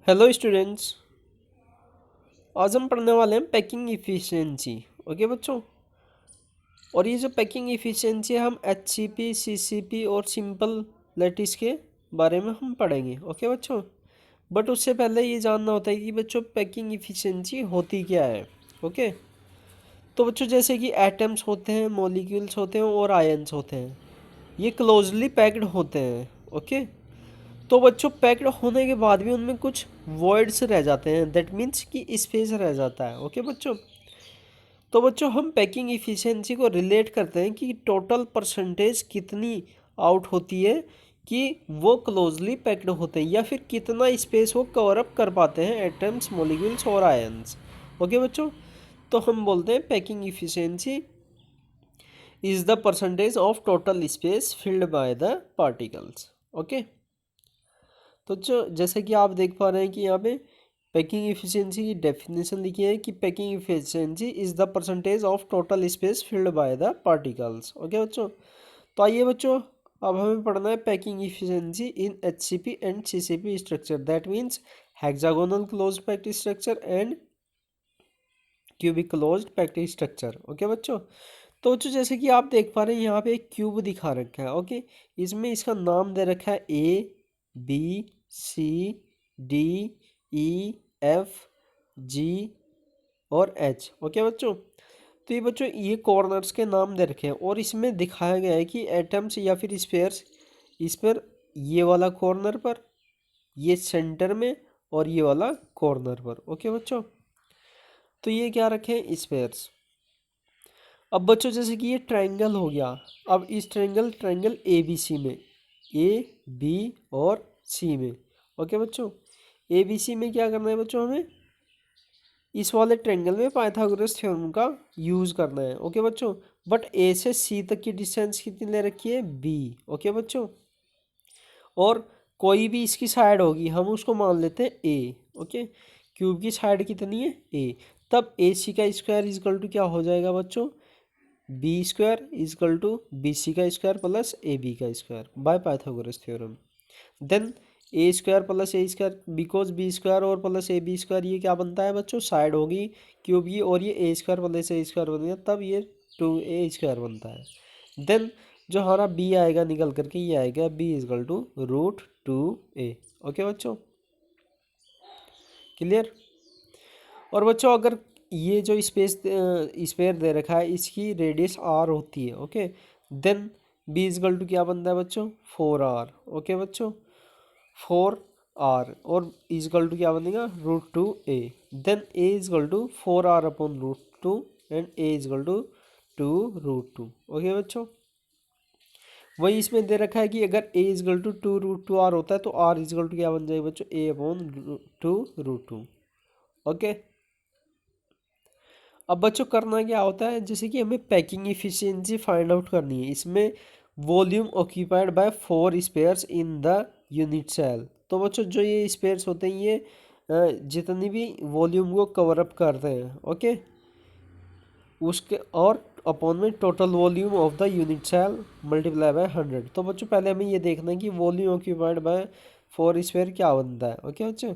Hello students. आज हम पढ़ने वाले हैं पैकिंग इफ़िशियंसी। ओके बच्चों। और ये जो पैकिंग इफ़िशियंसी है हम HCP CCP और सिंपल लैटिस के बारे में हम पढ़ेंगे। ओके बच्चों। बट उससे पहले ये जानना होता है कि बच्चों पैकिंग इफ़िशियंसी होती क्या है। ओके। तो बच्चों जैसे कि एटम्स होते हैं, मॉलिक्यूल्स होते हैं और आयन्स होते हैं, ये क्लोजली पैक्ड होते हैं। ओके। तो बच्चों पैक्ड होने के बाद भी उनमें कुछ वॉइड्स रह जाते हैं, दैट मीन्स कि स्पेस रह जाता है। ओके बच्चों। तो बच्चों हम पैकिंग इफ़िशियंसी को रिलेट करते हैं कि टोटल परसेंटेज कितनी आउट होती है कि वो क्लोजली पैक्ड होते हैं, या फिर कितना स्पेस वो कवर अप कर पाते हैं एटम्स, मॉलिक्यूल्स और आयंस। ओके बच्चों। तो हम बोलते हैं packing efficiency is the percentage of total space filled by the particles. Okay. तो जो जैसे कि आप देख पा रहे हैं कि यहाँ पे पैकिंग इफिशियंसी की डेफिनेशन लिखी है कि packing efficiency is the percentage of total space filled by the particles. Okay बच्चों। तो आइए बच्चों, अब हमें पढ़ना है packing efficiency in HCP and CCP structure, that means hexagonal closed packed structure and cubic closed packed structure. Okay बच्चों। तो बच्चों जैसे कि आप देख पा रहे हैं यहाँ पे एक क्यूब दिखा रखा है। ओके। इसमें इसका नाम दे रखा है ABCDEF G और H। ओके बच्चों। तो ये बच्चों ये कॉर्नर्स के नाम दे रखे हैं और इसमें दिखाया गया है कि एटम्स या फिर स्पेयर्स इस पर, ये वाला कॉर्नर पर, ये सेंटर में और ये वाला कॉर्नर पर। ओके बच्चों। तो ये क्या रखे हैं, स्पेयर्स। अब बच्चों जैसे कि ये ट्रायंगल हो गया, अब इस ट्रायंगल ABC में, AB और C में। ओके बच्चों। ABC में क्या करना है बच्चों, हमें इस वाले ट्रायंगल में पाइथागोरस थ्योरम का यूज़ करना है। ओके बच्चों। बट A से C तक की डिस्टेंस कितनी ले रखी है, B। ओके बच्चों। और कोई भी इसकी साइड होगी हम उसको मान लेते हैं A। ओके। क्यूब की साइड कितनी है, A। तब AC का स्क्वायर इजकल टू क्या हो जाएगा बच्चों, B² इजकल टू BC का स्क्वायर प्लस AB का square by Pythagoras theorem. Then A² plus A² because B² और प्लस AB² ये क्या बनता है बच्चों, साइड होगी क्यूब की, और ये A² प्लस A² बन गया, तब ये 2A² बनता है। देन जो हमारा B आएगा निकल करके, ये आएगा B is equal to √2A। Okay बच्चों, क्लियर। और बच्चों अगर ये जो स्पेयर दे रखा है इसकी रेडियस R होती है। Okay. Then B is equal to क्या बनता है बच्चों, 4R। ओके बच्चों, 4R, और इजकल टू क्या बनेगा, √2A। Then A is equal to 4R upon √2 and A is equal to 2√2। Okay बच्चों। वही इसमें दे रखा है कि अगर A इजकल टू 2√2R होता है तो R इजकल टू क्या बन जाएगा बच्चों, A अपॉन 2√2। ओके। अब बच्चों करना क्या होता है, जैसे कि हमें पैकिंग इफिशियंसी फाइंड आउट करनी है। इसमें volume occupied by 4 spheres in the unit cell. तो बच्चों जो ये स्पेयर्स होते हैं ये जितनी भी वॉल्यूम को कवर अप करते हैं। ओके। उसके और अपॉन में total volume of the unit cell multiply by 100। तो बच्चों पहले हमें ये देखना है कि वॉल्यूम ऑक्यूपाइड बाय 4 स्पेयर क्या बनता है। ओके बच्चों।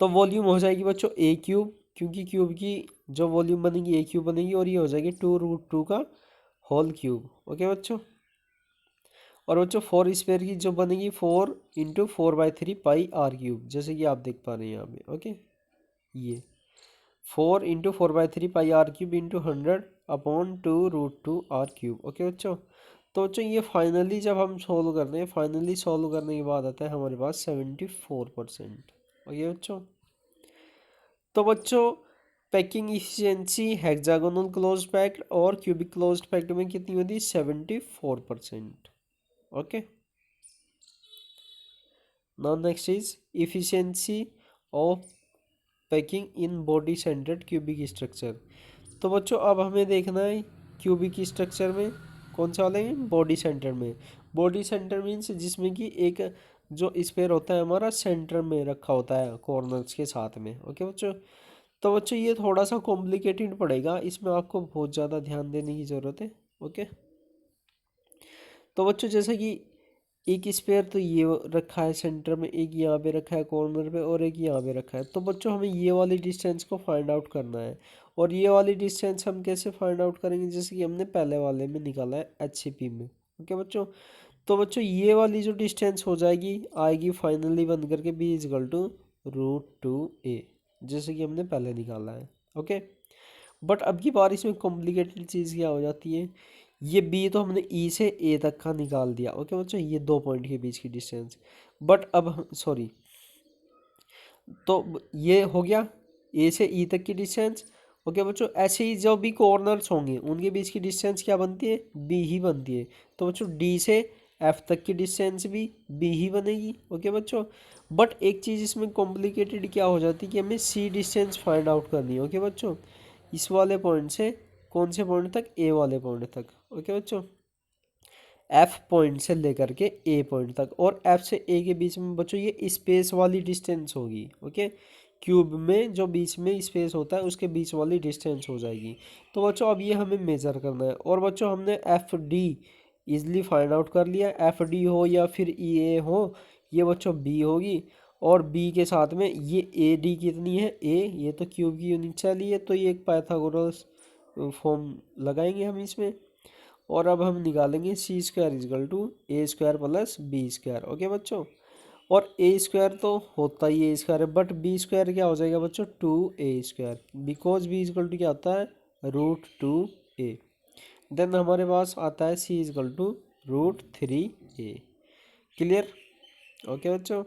तो वॉल्यूम हो जाएगी बच्चों A³ क्योंकि क्यूब की जो वॉल्यूम बनेगी A³ बनेगी, और ये हो जाएगी 2√2 का होल क्यूब। ओके बच्चों। और बच्चों 4 स्क्वायर की जो बनेगी 4 इंटू 4/3 पाई R³ जैसे कि आप देख पा रहे हैं यहाँ पे। ओके। ये 4 इंटू 4/3 पाई R³ into 100 upon 2√2 R³। Okay बच्चों। तो बच्चों ये फाइनली जब हम सोल्व करते हैं, फाइनली सोल्व करने के बाद आता है हमारे पास 74%। ओके बच्चों। तो बच्चों packing efficiency hexagonal close packed और क्यूबिक क्लोज पैक्ड में कितनी होती है, 74%। Okay. Now next is efficiency of packing in body centred cubic structure. तो बच्चों अब हमें देखना है क्यूबिक स्ट्रक्चर में कौन सा वाले हैं, बॉडी सेंटर में। बॉडी सेंटर मीन्स जिसमें कि एक जो स्पेयर होता है हमारा सेंटर में रखा होता है कॉर्नर्स के साथ में। ओके बच्चों। तो बच्चों ये थोड़ा सा कॉम्प्लिकेटेड पड़ेगा, इसमें आपको बहुत ज़्यादा ध्यान देने की ज़रूरत है। ओके। तो बच्चों जैसे कि एक स्पेयर तो ये रखा है सेंटर में, एक यहाँ पे रखा है कॉर्नर पे, और एक यहाँ पे रखा है। तो बच्चों हमें ये वाली डिस्टेंस को फाइंड आउट करना है। और ये वाली डिस्टेंस हम कैसे फाइंड आउट करेंगे, जैसे कि हमने पहले वाले में निकाला है HCP में। ओके बच्चों, तो बच्चों ये वाली जो डिस्टेंस हो जाएगी आएगी फाइनली बन करके B = √2a, जैसे कि हमने पहले निकाला है। ओके, बट अब की बार इसमें कॉम्प्लिकेटेड चीज़ क्या हो जाती है, ये बी तो हमने ई से ए तक का निकाल दिया। ओके बच्चों, ये 2 पॉइंट के बीच की डिस्टेंस। बट अब हम सॉरी, तो ये हो गया ए से ई तक की डिस्टेंस। ओके बच्चों, ऐसे ही जो भी कॉर्नर्स होंगे उनके बीच की डिस्टेंस क्या बनती है, बी ही बनती है। तो बच्चों डी से एफ तक की डिस्टेंस भी बी ही बनेगी। ओके बच्चों, बट एक चीज़ इसमें कॉम्प्लिकेटेड क्या हो जाती है कि हमें सी डिस्टेंस फाइंड आउट करनी है। ओके बच्चों, इस वाले पॉइंट से कौन से पॉइंट तक, ए वाले पॉइंट तक। ओके बच्चों, एफ पॉइंट से लेकर के ए पॉइंट तक, और एफ से ए के बीच में बच्चों ये स्पेस वाली डिस्टेंस होगी। ओके, क्यूब में जो बीच में स्पेस होता है उसके बीच वाली डिस्टेंस हो जाएगी। तो बच्चों अब ये हमें मेजर करना है, और बच्चों हमने F D easily find out कर लिया। एफ डी हो या फिर ई ए हो, ये बच्चों बी होगी। और बी के साथ में ये ए डी कितनी है, ए, ये तो क्यूब की यूनिट चली है, तो ये एक पाइथागोरस फॉर्म लगाएंगे हम इसमें। और अब हम निकालेंगे C² = A² + B²। ओके बच्चों, और ए स्क्वायर तो होता ही ए स्क्वायर है, बट बी स्क्वायर क्या हो जाएगा बच्चों, 2a², बिकॉज B = क्या होता है, √2a। देन हमारे पास आता है C = √3a। क्लियर। ओके बच्चों,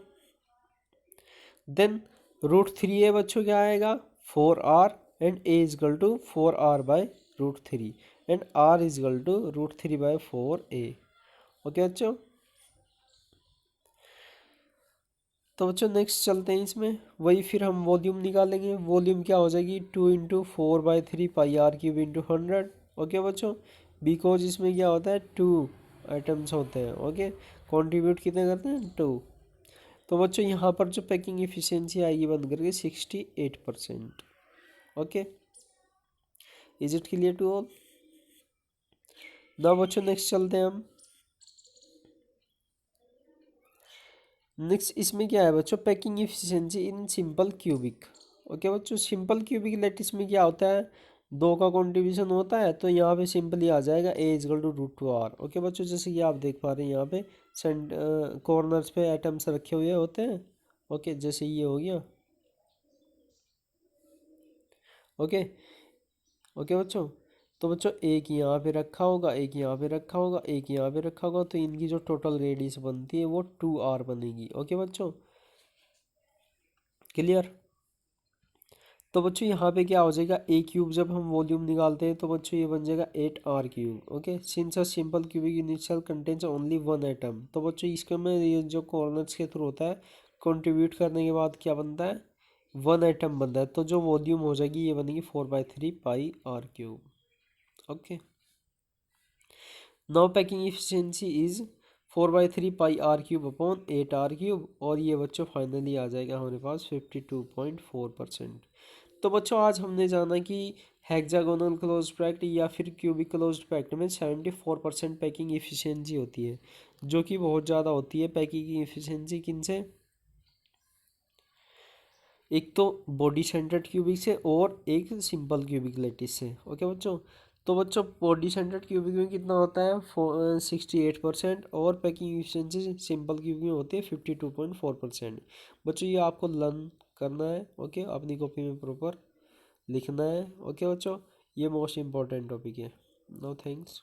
देन √3a बच्चों क्या आएगा, 4r, and A = 4r/√3, and R = √3/4a। Okay बच्चों, तो बच्चों नेक्स्ट चलते हैं इसमें, वही फिर हम वॉल्यूम निकालेंगे। वॉल्यूम क्या हो जाएगी, 2 × 4/3πr³ × 100। ओके बच्चों, बिकॉज इसमें क्या होता है, 2 आइटम्स होते हैं। ओके, कंट्रीब्यूट कितने करते हैं, 2। तो बच्चों यहाँ पर जो पैकिंग एफिशिएंसी आएगी बन करके 68%। Okay, is it clear to all. ना बच्चों नेक्स्ट चलते हैं हम। नेक्स्ट इसमें क्या है बच्चों, packing efficiency in simple cubic. Okay बच्चों, सिंपल क्यूबिक लेटिस में क्या होता है, दो का कॉन्ट्रीब्यूशन होता है, तो यहाँ पे सिंपली आ जाएगा A = √2r। ओके बच्चों, जैसे कि आप देख पा रहे हैं यहाँ पे कॉर्नर्स पे एटम्स रखे हुए होते हैं। ओके, जैसे ये हो गया। ओके, ओके बच्चों, तो बच्चों एक यहाँ पे रखा होगा, एक यहाँ पे रखा होगा, एक यहाँ पे रखा होगा, तो इनकी जो टोटल रेडियस बनती है वो 2r बनेगी। ओके बच्चों, क्लियर। तो बच्चों यहाँ पे क्या हो जाएगा, A³ जब हम वॉल्यूम निकालते हैं तो बच्चों ये बन जाएगा 8r³। Okay, since a simple cubic initial contains only 1 atom, तो बच्चों इसके में ये जो कॉर्नर्स के थ्रू होता है, कंट्रीब्यूट करने के बाद क्या बनता है, 1 एटम बनता है। तो जो वॉल्यूम हो जाएगी ये बनेगी 4/3πr³। Okay, now packing efficiency is 4/3πr³ / 8r³, और ये बच्चों फाइनली आ जाएगा हमारे पास 52.4%। तो बच्चों आज हमने जाना कि हेक्सागोनल क्लोज्ड पैक्ट या फिर क्यूबिक क्लोज्ड पैक्ट में 74% पैकिंग एफिशिएंसी होती है, जो कि बहुत ज़्यादा होती है। पैकिंग एफिशिएंसी किन से, एक तो बॉडी सेंटर्ड क्यूबिक से और एक सिंपल क्यूबिक लेटिस से। ओके बच्चों, तो बच्चों बॉडी सेंटर्ड क्यूबिक में कितना होता है, 68%, और पैकिंग एफिशिएंसी सिंपल क्यूबिक में होती है 52.4%। बच्चों ये आपको लर्न करना है। ओके, अपनी कॉपी में प्रॉपर लिखना है। ओके बच्चों, ये मोस्ट इम्पॉर्टेंट टॉपिक है। No thanks.